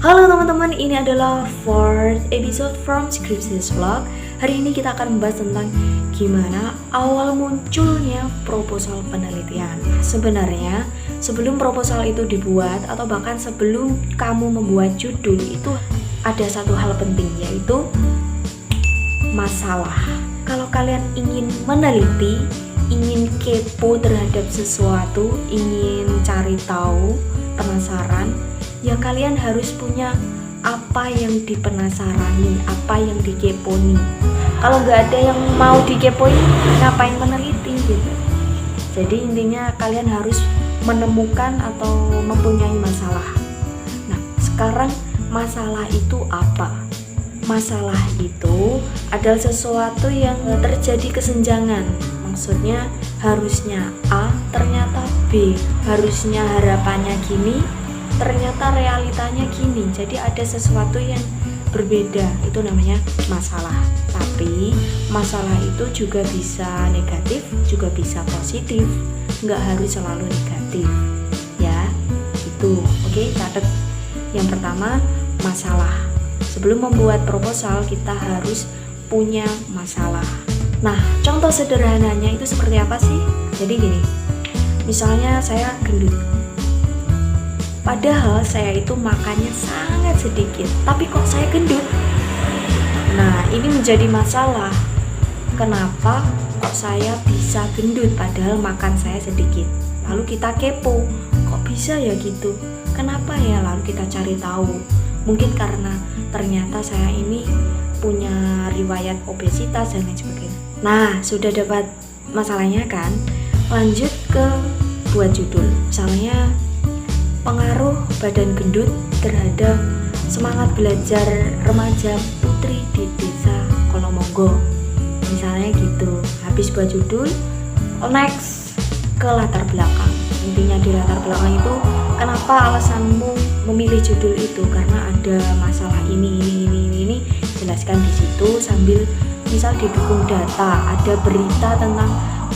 Halo teman-teman, ini adalah fourth episode from Scripsis Vlog. Hari ini kita akan membahas tentang gimana awal munculnya proposal penelitian. Sebenarnya sebelum proposal itu dibuat atau bahkan sebelum kamu membuat judul itu ada satu hal penting, yaitu masalah. Kalau kalian ingin meneliti, ingin kepo terhadap sesuatu, ingin cari tahu, penasaran, ya kalian harus punya apa yang dipenasarani, apa yang dikeponi. Kalau nggak ada yang mau dikepoin, ngapain meneliti gitu. Jadi intinya kalian harus menemukan atau mempunyai masalah. Nah, sekarang masalah itu apa? Masalah itu adalah sesuatu yang terjadi kesenjangan. Maksudnya harusnya A, ternyata B. Harusnya harapannya gini, ternyata realitanya gini. Jadi ada sesuatu yang berbeda, itu namanya masalah. Tapi masalah itu juga bisa negatif, juga bisa positif, nggak harus selalu negatif ya. Itu oke, catat. Yang pertama, masalah. Sebelum membuat proposal kita harus punya masalah. Nah, contoh sederhananya itu seperti apa sih? Jadi gini, misalnya saya gendut, padahal saya itu makannya sangat sedikit, tapi kok saya gendut? Nah, ini menjadi masalah. Kenapa kok saya bisa gendut padahal makan saya sedikit? Lalu kita kepo, kok bisa ya gitu? Kenapa ya? Lalu kita cari tahu. Mungkin karena ternyata saya ini punya riwayat obesitas dan lain sebagainya. Nah, sudah dapat masalahnya kan? Lanjut ke buat judul. Misalnya pengaruh badan gendut terhadap semangat belajar remaja putri di desa Kolomonggo. Misalnya gitu. Habis buat judul, next ke latar belakang. Intinya di latar belakang itu kenapa alasanmu memilih judul itu, karena ada masalah ini. Jelaskan di situ sambil misal didukung data, ada berita tentang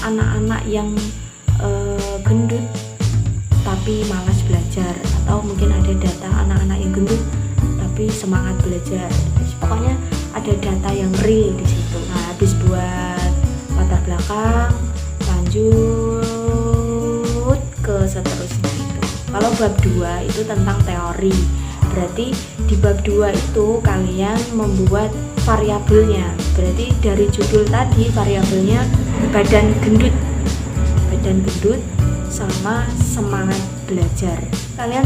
anak-anak yang gendut tapi malas belajar, atau mungkin ada data anak-anak yang gendut tapi semangat belajar. Pokoknya ada data yang real di situ. Nah, habis buat latar belakang, lanjut ke seterusnya itu. Kalau bab 2 itu tentang teori. Berarti di bab 2 itu kalian membuat variabelnya. Berarti dari judul tadi variabelnya badan gendut sama semangat belajar. Kalian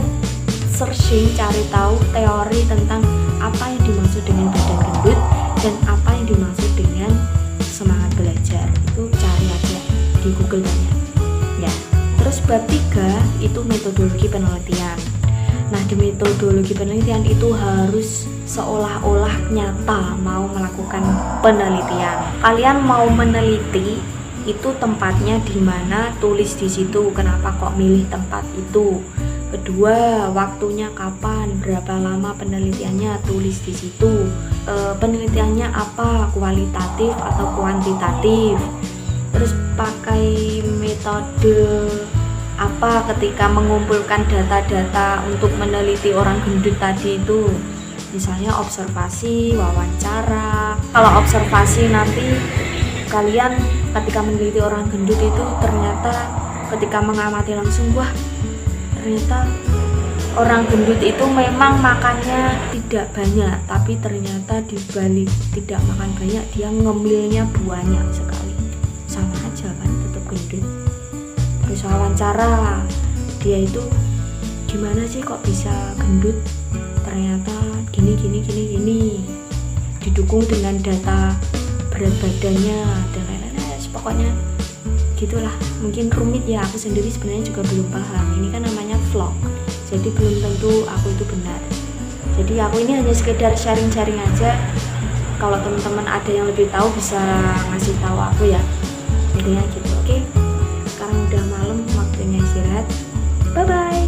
searching, cari tahu teori tentang apa yang dimaksud dengan badan gendut dan apa yang dimaksud dengan semangat belajar. Itu cari aja di Google banyak ya. Terus bab 3 itu metodologi penelitian. Nah, di metodologi penelitian itu harus seolah-olah nyata mau melakukan penelitian. Kalian mau meneliti, itu tempatnya di mana, tulis di situ. Kenapa kok milih tempat itu? Kedua, waktunya kapan, berapa lama penelitiannya, tulis di situ. Penelitiannya apa, kualitatif atau kuantitatif? Terus pakai metode apa ketika mengumpulkan data-data untuk meneliti orang gendut tadi itu? Misalnya observasi, wawancara. Kalau observasi nanti kalian ketika meneliti orang gendut itu ternyata ketika mengamati langsung, wah ternyata orang gendut itu memang makannya tidak banyak, tapi ternyata dibalik tidak makan banyak dia ngemilnya banyak sekali. Sama aja kan, tetap gendut. Terus wawancara, dia itu gimana sih kok bisa gendut, ternyata gini, didukung dengan data berat badannya dan lain-lain. Pokoknya gitulah. Mungkin rumit ya, aku sendiri sebenarnya juga belum paham. Ini kan namanya vlog, jadi belum tentu aku itu benar. Jadi aku ini hanya sekedar sharing-sharing aja. Kalau teman-teman ada yang lebih tahu bisa ngasih tahu aku ya. Intinya gitu. Oke, sekarang udah malam, waktunya istirahat. Bye bye.